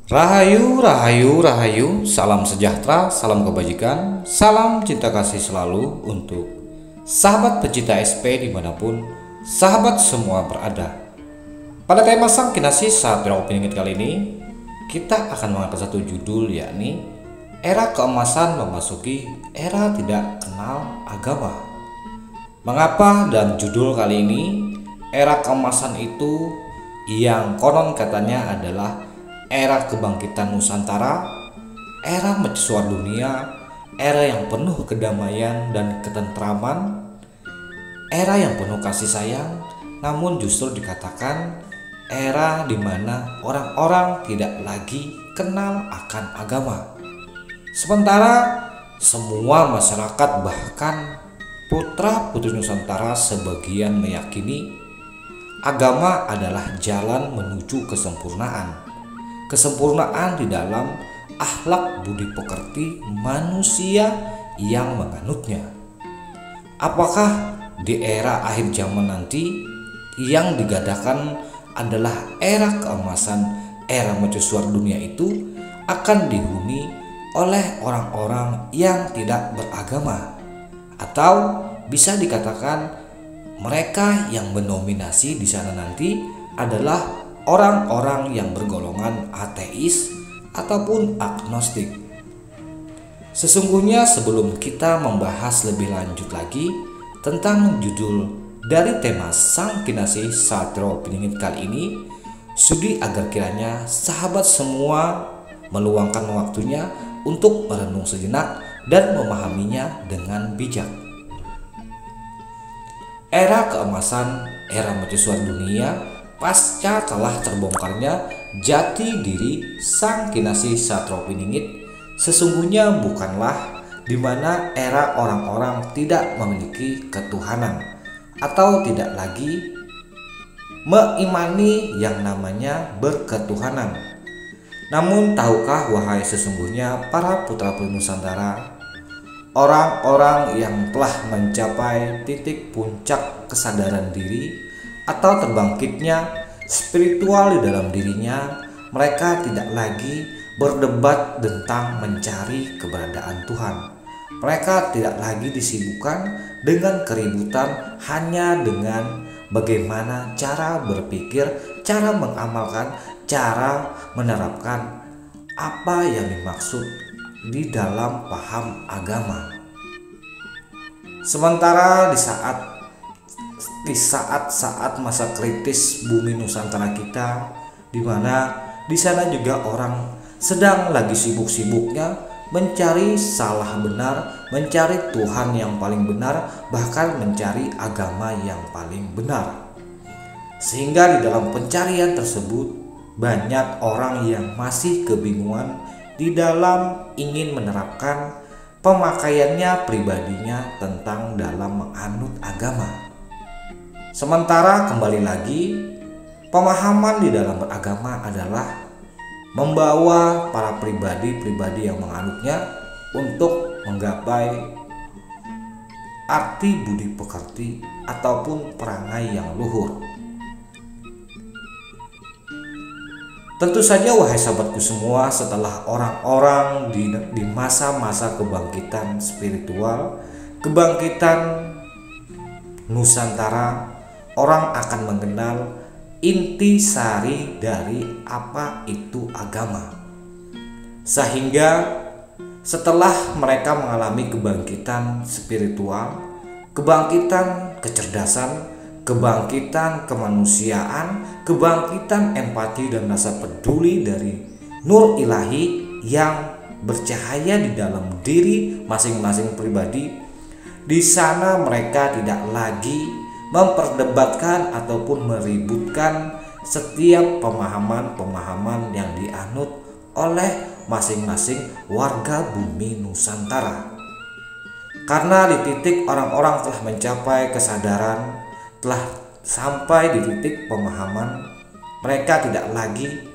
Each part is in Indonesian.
Rahayu, rahayu, rahayu, salam sejahtera, salam kebajikan, salam cinta kasih selalu untuk sahabat pecinta SP dimanapun sahabat semua berada. Pada tema Sang Kinasih saat Opini kali ini, kita akan mengangkat satu judul, yakni Era Keemasan Memasuki Era Tidak Kenal Agama. Mengapa dalam judul kali ini era keemasan itu yang konon katanya adalah era kebangkitan Nusantara, era mercusuar dunia, era yang penuh kedamaian dan ketentraman, era yang penuh kasih sayang, namun justru dikatakan era di mana orang-orang tidak lagi kenal akan agama. Sementara semua masyarakat, bahkan putra-putri Nusantara sebagian meyakini agama adalah jalan menuju kesempurnaan. Kesempurnaan di dalam akhlak budi pekerti manusia yang menganutnya. Apakah di era akhir zaman nanti yang digadahkan adalah era keemasan, era mercusuar dunia itu akan dihuni oleh orang-orang yang tidak beragama, atau bisa dikatakan mereka yang mendominasi di sana nanti adalah orang-orang yang bergolongan ateis ataupun agnostik. Sesungguhnya sebelum kita membahas lebih lanjut lagi tentang judul dari tema Sang Kinasih Satrio Peningit kali ini, sudi agar kiranya sahabat semua meluangkan waktunya untuk merenung sejenak dan memahaminya dengan bijak. Era keemasan, era mercusuar dunia pasca telah terbongkarnya jati diri Sang Kinasih Satrio Piningit sesungguhnya bukanlah di mana era orang-orang tidak memiliki ketuhanan atau tidak lagi mengimani yang namanya berketuhanan. Namun tahukah wahai sesungguhnya para putra-putri Nusantara, orang-orang yang telah mencapai titik puncak kesadaran diri atau terbangkitnya spiritual di dalam dirinya, mereka tidak lagi berdebat tentang mencari keberadaan Tuhan. Mereka tidak lagi disibukkan dengan keributan hanya dengan bagaimana cara berpikir, cara mengamalkan, cara menerapkan apa yang dimaksud di dalam paham agama. Sementara di saat-saat masa kritis bumi Nusantara kita, di mana di sana juga orang sedang lagi sibuk-sibuknya mencari salah benar, mencari Tuhan yang paling benar, bahkan mencari agama yang paling benar. Sehingga di dalam pencarian tersebut banyak orang yang masih kebingungan di dalam ingin menerapkan pemakaiannya pribadinya tentang dalam menganut agama. Sementara kembali lagi, pemahaman di dalam beragama adalah membawa para pribadi-pribadi yang menganutnya untuk menggapai arti budi pekerti ataupun perangai yang luhur. Tentu saja wahai sahabatku semua, setelah orang-orang di masa-masa kebangkitan spiritual, kebangkitan Nusantara, orang akan mengenal inti sari dari apa itu agama. Sehingga setelah mereka mengalami kebangkitan spiritual, kebangkitan kecerdasan, kebangkitan kemanusiaan, kebangkitan empati dan rasa peduli dari nur ilahi yang bercahaya di dalam diri masing-masing pribadi, di sana mereka tidak lagi memperdebatkan ataupun meributkan setiap pemahaman-pemahaman yang dianut oleh masing-masing warga bumi Nusantara. Karena di titik orang-orang telah mencapai kesadaran, telah sampai di titik pemahaman, mereka tidak lagi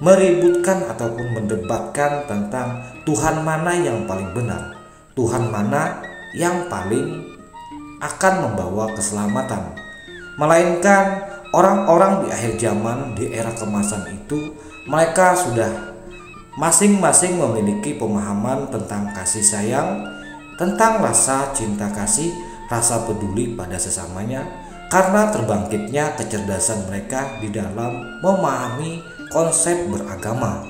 meributkan ataupun mendebatkan tentang Tuhan mana yang paling benar, Tuhan mana yang paling akan membawa keselamatan, melainkan orang-orang di akhir zaman, di era kemasan itu, mereka sudah Masing-masing memiliki pemahaman tentang kasih sayang, tentang rasa cinta kasih, rasa peduli pada sesamanya, karena terbangkitnya kecerdasan mereka di dalam memahami konsep beragama.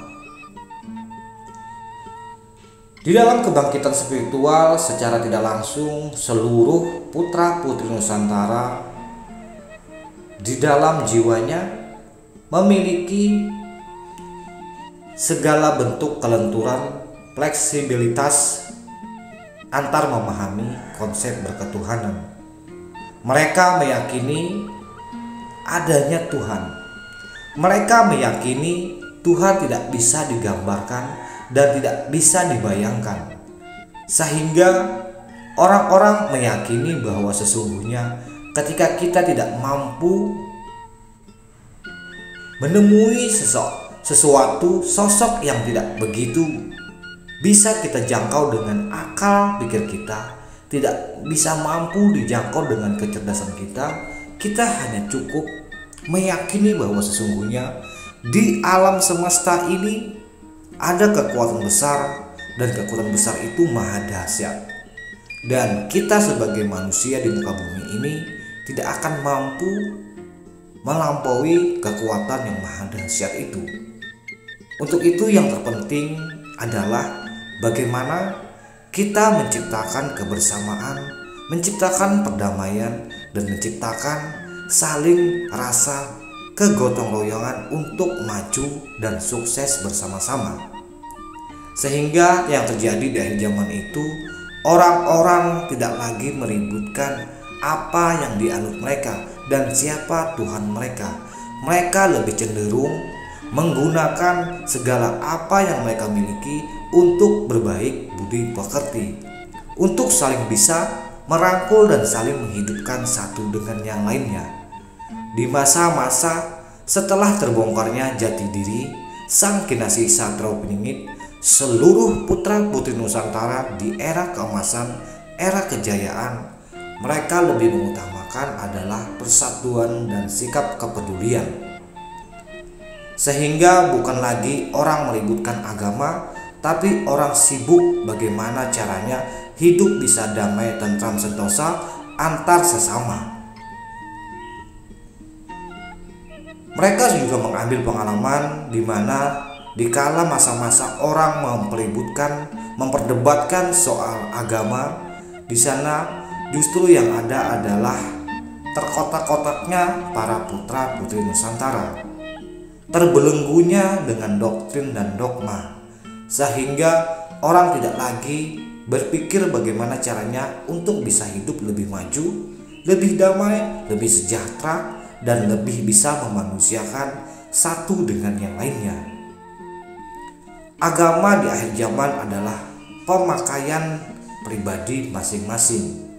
Di dalam kebangkitan spiritual secara tidak langsung, seluruh putra-putri Nusantara di dalam jiwanya memiliki segala bentuk kelenturan, fleksibilitas antar memahami konsep berketuhanan. Mereka meyakini adanya Tuhan. Mereka meyakini Tuhan tidak bisa digambarkan dan tidak bisa dibayangkan, sehingga orang-orang meyakini bahwa sesungguhnya ketika kita tidak mampu menemui sesuatu sosok yang tidak begitu bisa kita jangkau dengan akal pikir kita, tidak bisa mampu dijangkau dengan kecerdasan kita, kita hanya cukup meyakini bahwa sesungguhnya di alam semesta ini ada kekuatan besar, dan kekuatan besar itu maha dahsyat. Dan kita sebagai manusia di muka bumi ini tidak akan mampu melampaui kekuatan yang maha dahsyat itu. Untuk itu yang terpenting adalah bagaimana kita menciptakan kebersamaan, menciptakan perdamaian, dan menciptakan saling rasa kegotong royongan untuk maju dan sukses bersama-sama. Sehingga yang terjadi di akhir zaman itu, orang-orang tidak lagi meributkan apa yang dianut mereka dan siapa Tuhan mereka. Mereka lebih cenderung menggunakan segala apa yang mereka miliki untuk berbaik budi pekerti, untuk saling bisa merangkul dan saling menghidupkan satu dengan yang lainnya. Di masa-masa setelah terbongkarnya jati diri Sang Kinasih Satrowuningi, seluruh putra-putri Nusantara di era keemasan, era kejayaan, mereka lebih mengutamakan adalah persatuan dan sikap kepedulian. Sehingga bukan lagi orang meributkan agama, tapi orang sibuk bagaimana caranya hidup bisa damai, tentram, sentosa antar sesama. Mereka juga mengambil pengalaman di mana dikala masa-masa orang memperdebatkan soal agama, di sana justru yang ada adalah terkotak-kotaknya para putra-putri Nusantara, terbelenggunya dengan doktrin dan dogma, sehingga orang tidak lagi berpikir bagaimana caranya untuk bisa hidup lebih maju, lebih damai, lebih sejahtera, dan lebih bisa memanusiakan satu dengan yang lainnya. Agama di akhir zaman adalah pemakaian pribadi masing-masing.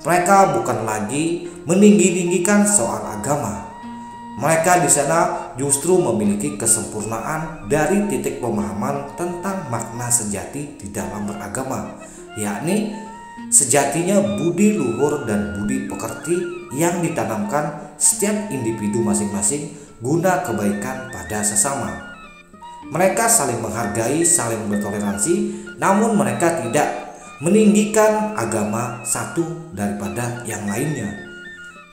Mereka bukan lagi meninggi-tinggikan soal agama. Mereka di sana justru memiliki kesempurnaan dari titik pemahaman tentang makna sejati di dalam beragama, yakni sejatinya budi luhur dan budi pekerti yang ditanamkan setiap individu masing-masing guna kebaikan pada sesama. Mereka saling menghargai, saling bertoleransi, namun mereka tidak meninggikan agama satu daripada yang lainnya,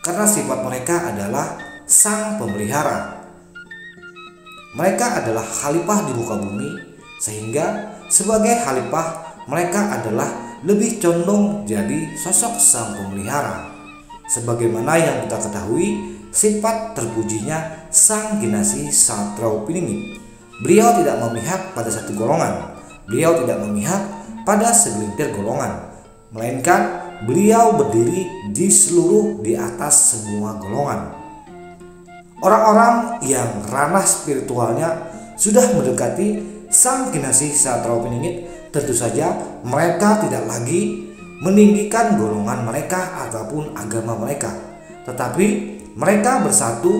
karena sifat mereka adalah sang pemelihara. Mereka adalah khalifah di muka bumi, sehingga sebagai khalifah mereka adalah lebih condong jadi sosok sang pemelihara. Sebagaimana yang kita ketahui, sifat terpujinya Sang Kinasih Satrowuningi, beliau tidak memihak pada satu golongan, beliau tidak memihak pada segelintir golongan, melainkan beliau berdiri di atas semua golongan. Orang-orang yang ranah spiritualnya sudah mendekati Sang Kinasih Satrowuningi, tentu saja mereka tidak lagi meninggikan golongan mereka ataupun agama mereka, tetapi mereka bersatu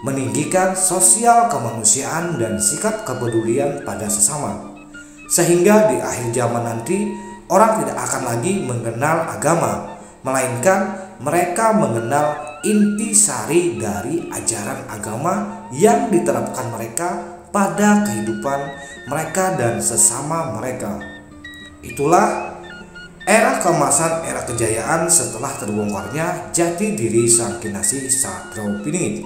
meninggikan sosial kemanusiaan dan sikap kepedulian pada sesama. Sehingga di akhir zaman nanti orang tidak akan lagi mengenal agama, melainkan mereka mengenal intisari dari ajaran agama yang diterapkan mereka pada kehidupan mereka dan sesama mereka. Itulah era keemasan, era kejayaan setelah terbongkarnya jati diri Sang Kinasih Satrapiningit.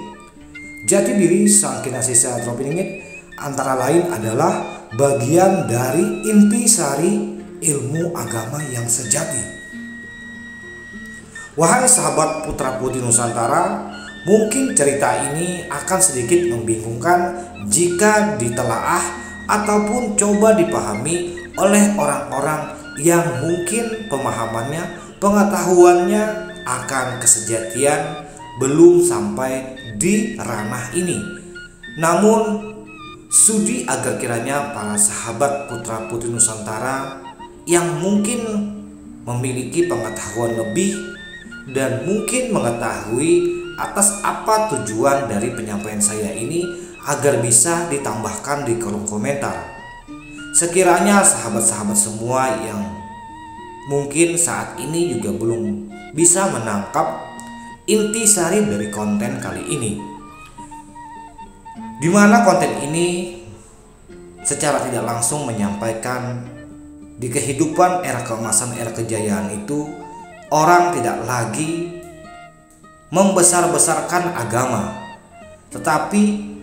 Jati diri Sang Kinasih Satrapiningit antara lain adalah bagian dari intisari ilmu agama yang sejati. Wahai sahabat Putra Putri Nusantara, mungkin cerita ini akan sedikit membingungkan jika ditelaah ataupun coba dipahami oleh orang-orang yang mungkin pemahamannya, pengetahuannya akan kesejatian belum sampai di ranah ini. Namun sudi agar kiranya para sahabat Putra Putri Nusantara yang mungkin memiliki pengetahuan lebih dan mungkin mengetahui atas apa tujuan dari penyampaian saya ini agar bisa ditambahkan di kolom komentar. Sekiranya sahabat-sahabat semua yang mungkin saat ini juga belum bisa menangkap intisari dari konten kali ini, di mana konten ini secara tidak langsung menyampaikan di kehidupan era keemasan, era kejayaan itu orang tidak lagi membesar-besarkan agama, tetapi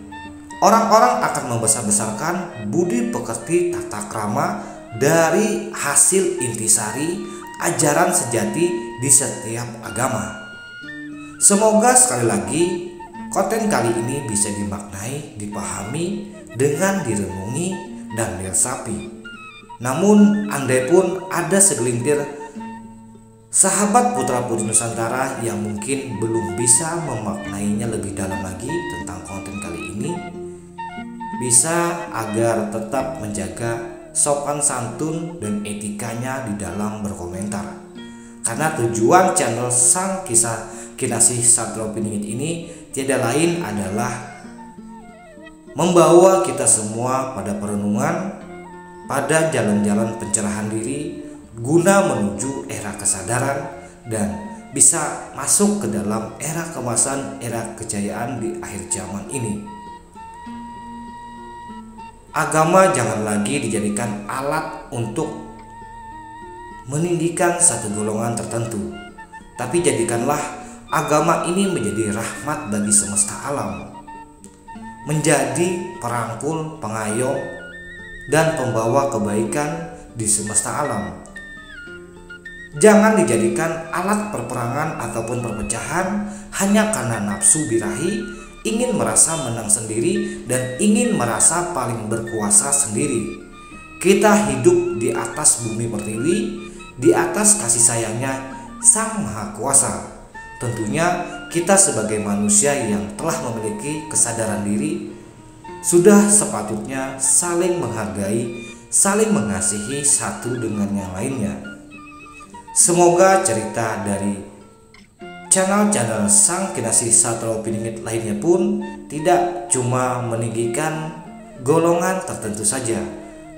orang-orang akan membesar-besarkan budi pekerti tata krama dari hasil intisari ajaran sejati di setiap agama. Semoga sekali lagi konten kali ini bisa dimaknai, dipahami, dengan direnungi dan diresapi. Namun andai pun ada segelintir sahabat Putra Putri Nusantara yang mungkin belum bisa memaknainya lebih dalam lagi tentang konten kali ini, bisa agar tetap menjaga sopan santun dan etikanya di dalam berkomentar. Karena tujuan channel Sang Kinasih Satrapiningit ini tiada lain adalah membawa kita semua pada perenungan, pada jalan-jalan pencerahan diri guna menuju era kesadaran dan bisa masuk ke dalam era keemasan, era kejayaan di akhir zaman ini. Agama jangan lagi dijadikan alat untuk meninggikan satu golongan tertentu, tapi jadikanlah agama ini menjadi rahmat bagi semesta alam, menjadi perangkul, pengayom, dan pembawa kebaikan di semesta alam. Jangan dijadikan alat perperangan ataupun perpecahan hanya karena nafsu birahi, ingin merasa menang sendiri dan ingin merasa paling berkuasa sendiri. Kita hidup di atas bumi pertiwi, di atas kasih sayangnya Sang Maha Kuasa. Tentunya kita sebagai manusia yang telah memiliki kesadaran diri sudah sepatutnya saling menghargai, saling mengasihi satu dengan yang lainnya. Semoga cerita dari channel-channel Sang Kinasih Satrapiningit lainnya pun tidak cuma meninggikan golongan tertentu saja,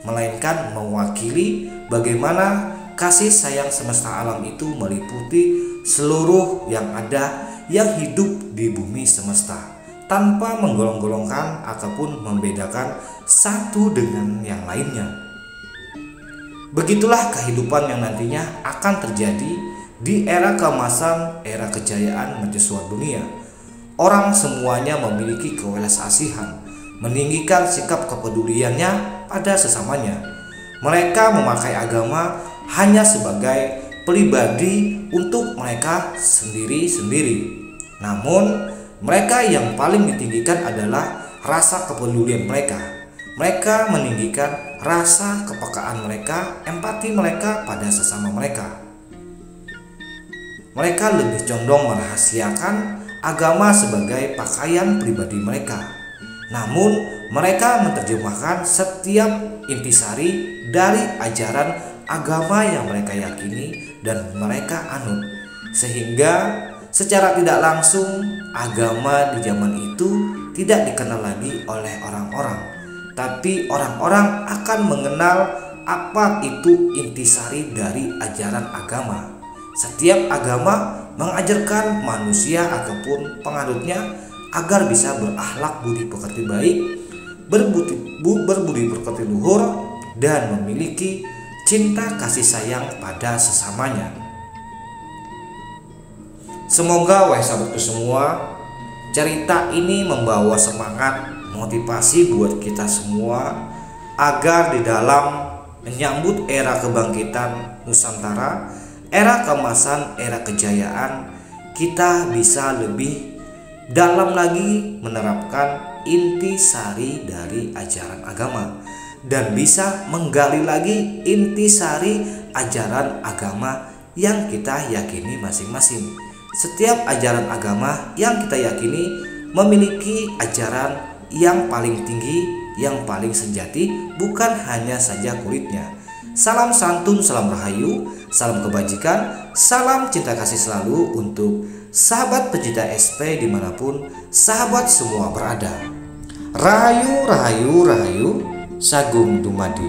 melainkan mewakili bagaimana kasih sayang semesta alam itu meliputi seluruh yang ada yang hidup di bumi semesta, tanpa menggolong-golongkan ataupun membedakan satu dengan yang lainnya. Begitulah kehidupan yang nantinya akan terjadi di era keemasan, era kejayaan mercusuar dunia. Orang semuanya memiliki kewelas asihan, meninggikan sikap kepeduliannya pada sesamanya. Mereka memakai agama hanya sebagai pribadi untuk mereka sendiri-sendiri. Namun mereka yang paling ditinggikan adalah rasa kepedulian mereka. Mereka meninggikan rasa kepekaan mereka, empati mereka pada sesama mereka. Mereka lebih condong merahasiakan agama sebagai pakaian pribadi mereka. Namun mereka menerjemahkan setiap intisari dari ajaran agama yang mereka yakini dan mereka anut, sehingga secara tidak langsung agama di zaman itu tidak dikenal lagi oleh orang-orang, tapi orang-orang akan mengenal apa itu intisari dari ajaran agama. Setiap agama mengajarkan manusia ataupun penganutnya agar bisa berakhlak budi pekerti baik, berbudi pekerti luhur, dan memiliki cinta kasih sayang pada sesamanya. Semoga wahai sahabatku semua, cerita ini membawa semangat, motivasi buat kita semua agar di dalam menyambut era kebangkitan Nusantara, era keemasan, era kejayaan, kita bisa lebih dalam lagi menerapkan intisari dari ajaran agama dan bisa menggali lagi intisari ajaran agama yang kita yakini masing-masing. Setiap ajaran agama yang kita yakini memiliki ajaran yang paling tinggi, yang paling sejati, bukan hanya saja kulitnya. Salam santun, salam rahayu, salam kebajikan, salam cinta kasih selalu untuk sahabat pecinta SP dimanapun sahabat semua berada. Rahayu, rahayu, rahayu, Sagung Dumadi.